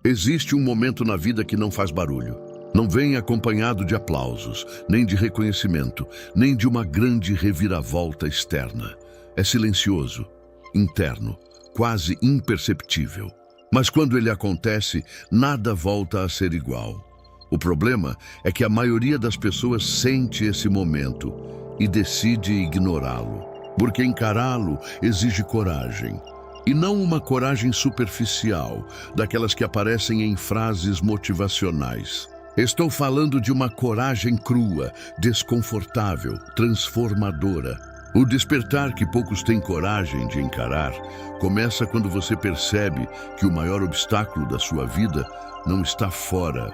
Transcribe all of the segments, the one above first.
Existe um momento na vida que não faz barulho. Não vem acompanhado de aplausos, nem de reconhecimento, nem de uma grande reviravolta externa. É silencioso, interno, quase imperceptível. Mas quando ele acontece, nada volta a ser igual. O problema é que a maioria das pessoas sente esse momento e decide ignorá-lo, porque encará-lo exige coragem. E não uma coragem superficial, daquelas que aparecem em frases motivacionais. Estou falando de uma coragem crua, desconfortável, transformadora. O despertar que poucos têm coragem de encarar começa quando você percebe que o maior obstáculo da sua vida não está fora,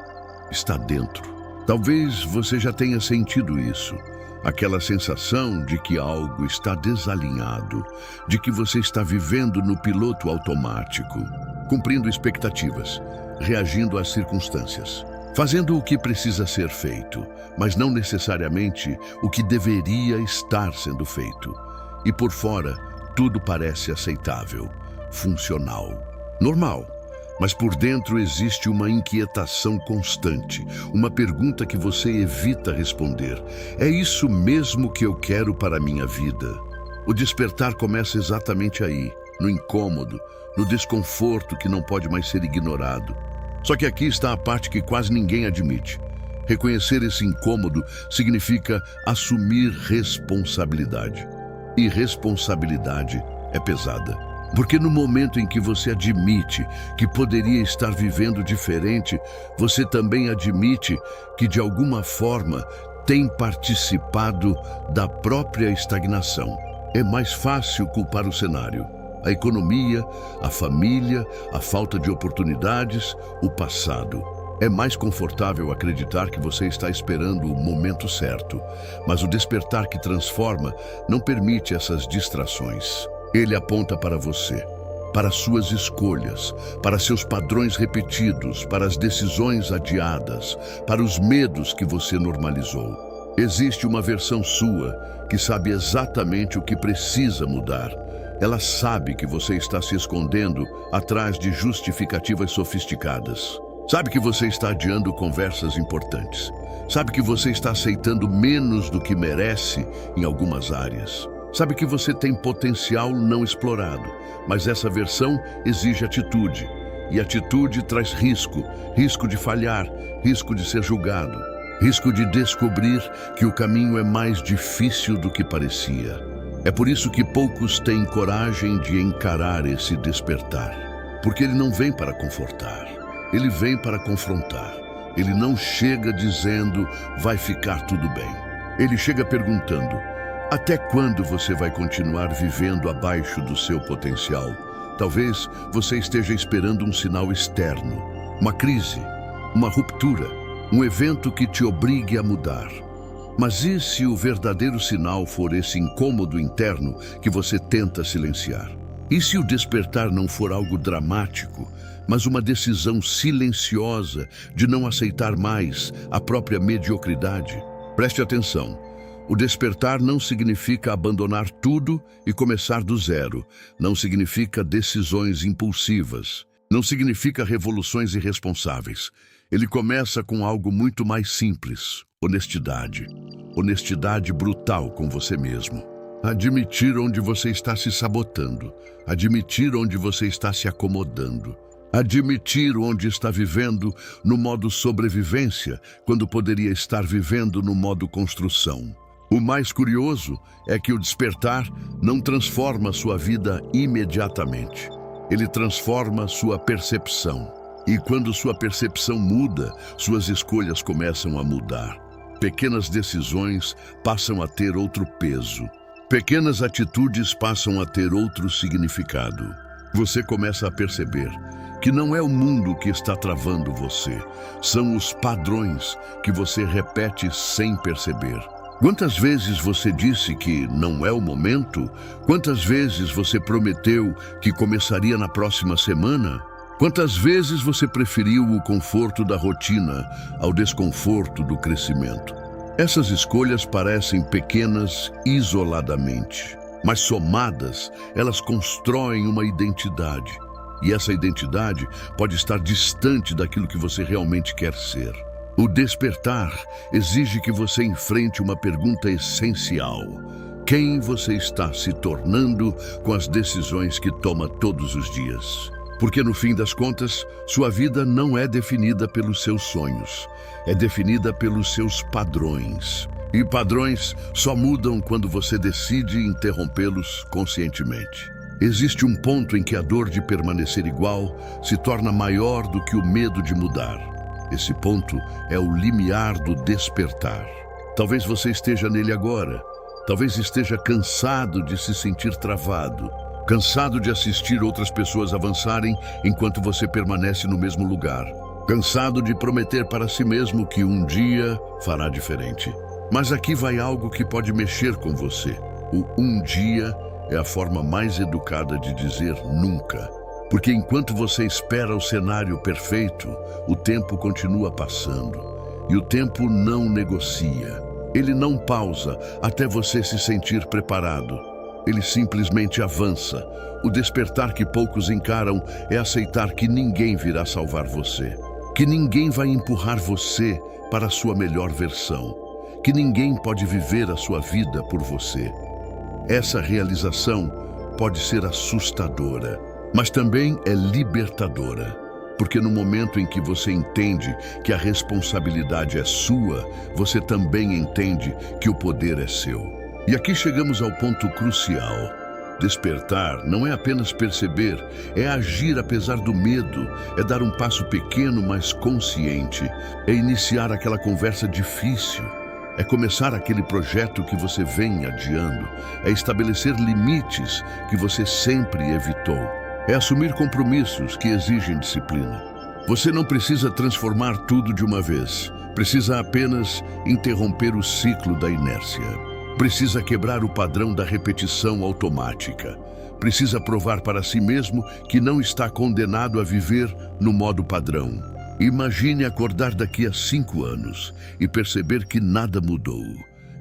está dentro. Talvez você já tenha sentido isso. Aquela sensação de que algo está desalinhado, de que você está vivendo no piloto automático, cumprindo expectativas, reagindo às circunstâncias, fazendo o que precisa ser feito, mas não necessariamente o que deveria estar sendo feito. E por fora, tudo parece aceitável, funcional, normal. Mas por dentro existe uma inquietação constante, uma pergunta que você evita responder. É isso mesmo que eu quero para a minha vida? O despertar começa exatamente aí, no incômodo, no desconforto que não pode mais ser ignorado. Só que aqui está a parte que quase ninguém admite. Reconhecer esse incômodo significa assumir responsabilidade. E responsabilidade é pesada. Porque no momento em que você admite que poderia estar vivendo diferente, você também admite que de alguma forma tem participado da própria estagnação. É mais fácil culpar o cenário, a economia, a família, a falta de oportunidades, o passado. É mais confortável acreditar que você está esperando o momento certo, mas o despertar que transforma não permite essas distrações. Ele aponta para você, para suas escolhas, para seus padrões repetidos, para as decisões adiadas, para os medos que você normalizou. Existe uma versão sua que sabe exatamente o que precisa mudar. Ela sabe que você está se escondendo atrás de justificativas sofisticadas. Sabe que você está adiando conversas importantes. Sabe que você está aceitando menos do que merece em algumas áreas. Sabe que você tem potencial não explorado, mas essa versão exige atitude. E atitude traz risco, risco de falhar, risco de ser julgado, risco de descobrir que o caminho é mais difícil do que parecia. É por isso que poucos têm coragem de encarar esse despertar. Porque ele não vem para confortar, ele vem para confrontar. Ele não chega dizendo, vai ficar tudo bem. Ele chega perguntando, até quando você vai continuar vivendo abaixo do seu potencial? Talvez você esteja esperando um sinal externo, uma crise, uma ruptura, um evento que te obrigue a mudar. Mas e se o verdadeiro sinal for esse incômodo interno que você tenta silenciar? E se o despertar não for algo dramático, mas uma decisão silenciosa de não aceitar mais a própria mediocridade? Preste atenção. O despertar não significa abandonar tudo e começar do zero. Não significa decisões impulsivas. Não significa revoluções irresponsáveis. Ele começa com algo muito mais simples: honestidade. Honestidade brutal com você mesmo. Admitir onde você está se sabotando. Admitir onde você está se acomodando. Admitir onde está vivendo no modo sobrevivência, quando poderia estar vivendo no modo construção. O mais curioso é que o despertar não transforma sua vida imediatamente. Ele transforma sua percepção. E quando sua percepção muda, suas escolhas começam a mudar. Pequenas decisões passam a ter outro peso. Pequenas atitudes passam a ter outro significado. Você começa a perceber que não é o mundo que está travando você. São os padrões que você repete sem perceber. Quantas vezes você disse que não é o momento? Quantas vezes você prometeu que começaria na próxima semana? Quantas vezes você preferiu o conforto da rotina ao desconforto do crescimento? Essas escolhas parecem pequenas isoladamente, mas somadas, elas constroem uma identidade. E essa identidade pode estar distante daquilo que você realmente quer ser. O despertar exige que você enfrente uma pergunta essencial: quem você está se tornando com as decisões que toma todos os dias? Porque no fim das contas, sua vida não é definida pelos seus sonhos, é definida pelos seus padrões. E padrões só mudam quando você decide interrompê-los conscientemente. Existe um ponto em que a dor de permanecer igual se torna maior do que o medo de mudar. Esse ponto é o limiar do despertar. Talvez você esteja nele agora. Talvez esteja cansado de se sentir travado. Cansado de assistir outras pessoas avançarem enquanto você permanece no mesmo lugar. Cansado de prometer para si mesmo que um dia fará diferente. Mas aqui vai algo que pode mexer com você. O um dia é a forma mais educada de dizer nunca. Porque enquanto você espera o cenário perfeito, o tempo continua passando. E o tempo não negocia. Ele não pausa até você se sentir preparado. Ele simplesmente avança. O despertar que poucos encaram é aceitar que ninguém virá salvar você. Que ninguém vai empurrar você para a sua melhor versão. Que ninguém pode viver a sua vida por você. Essa realização pode ser assustadora, mas também é libertadora. Porque no momento em que você entende que a responsabilidade é sua, você também entende que o poder é seu. E aqui chegamos ao ponto crucial. Despertar não é apenas perceber, é agir apesar do medo, é dar um passo pequeno, mas consciente, é iniciar aquela conversa difícil, é começar aquele projeto que você vem adiando, é estabelecer limites que você sempre evitou, é assumir compromissos que exigem disciplina. Você não precisa transformar tudo de uma vez, precisa apenas interromper o ciclo da inércia. Precisa quebrar o padrão da repetição automática. Precisa provar para si mesmo que não está condenado a viver no modo padrão. Imagine acordar daqui a 5 anos e perceber que nada mudou,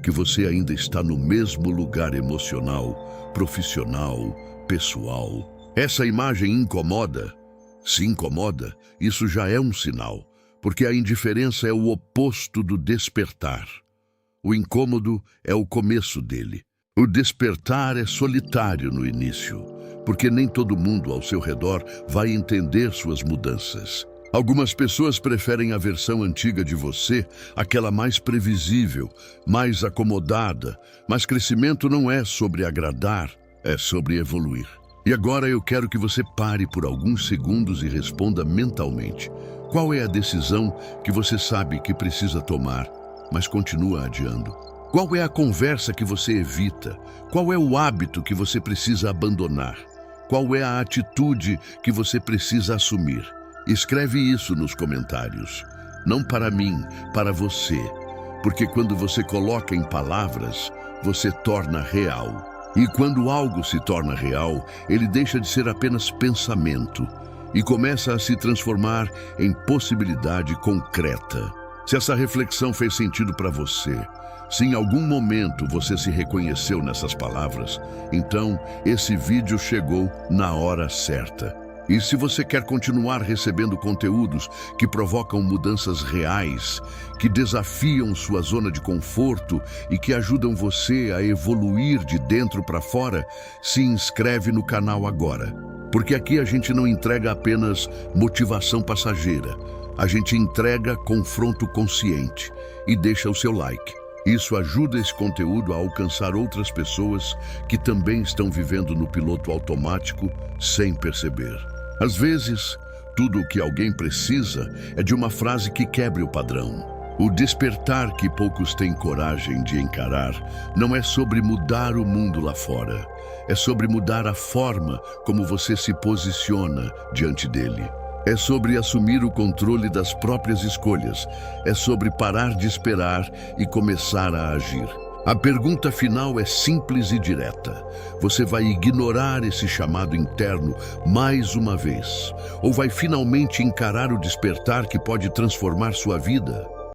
que você ainda está no mesmo lugar emocional, profissional, pessoal. Essa imagem incomoda? Se incomoda, isso já é um sinal, porque a indiferença é o oposto do despertar. O incômodo é o começo dele. O despertar é solitário no início, porque nem todo mundo ao seu redor vai entender suas mudanças. Algumas pessoas preferem a versão antiga de você, aquela mais previsível, mais acomodada, mas crescimento não é sobre agradar, é sobre evoluir. E agora eu quero que você pare por alguns segundos e responda mentalmente. Qual é a decisão que você sabe que precisa tomar, mas continua adiando? Qual é a conversa que você evita? Qual é o hábito que você precisa abandonar? Qual é a atitude que você precisa assumir? Escreve isso nos comentários. Não para mim, para você. Porque quando você coloca em palavras, você torna real. E quando algo se torna real, ele deixa de ser apenas pensamento e começa a se transformar em possibilidade concreta. Se essa reflexão fez sentido para você, se em algum momento você se reconheceu nessas palavras, então esse vídeo chegou na hora certa. E se você quer continuar recebendo conteúdos que provocam mudanças reais, que desafiam sua zona de conforto e que ajudam você a evoluir de dentro para fora, se inscreve no canal agora. Porque aqui a gente não entrega apenas motivação passageira. A gente entrega confronto consciente e deixa o seu like. Isso ajuda esse conteúdo a alcançar outras pessoas que também estão vivendo no piloto automático sem perceber. Às vezes, tudo o que alguém precisa é de uma frase que quebre o padrão. O despertar que poucos têm coragem de encarar não é sobre mudar o mundo lá fora. É sobre mudar a forma como você se posiciona diante dele. É sobre assumir o controle das próprias escolhas. É sobre parar de esperar e começar a agir. A pergunta final é simples e direta. Você vai ignorar esse chamado interno mais uma vez? Ou vai finalmente encarar o despertar que pode transformar sua vida?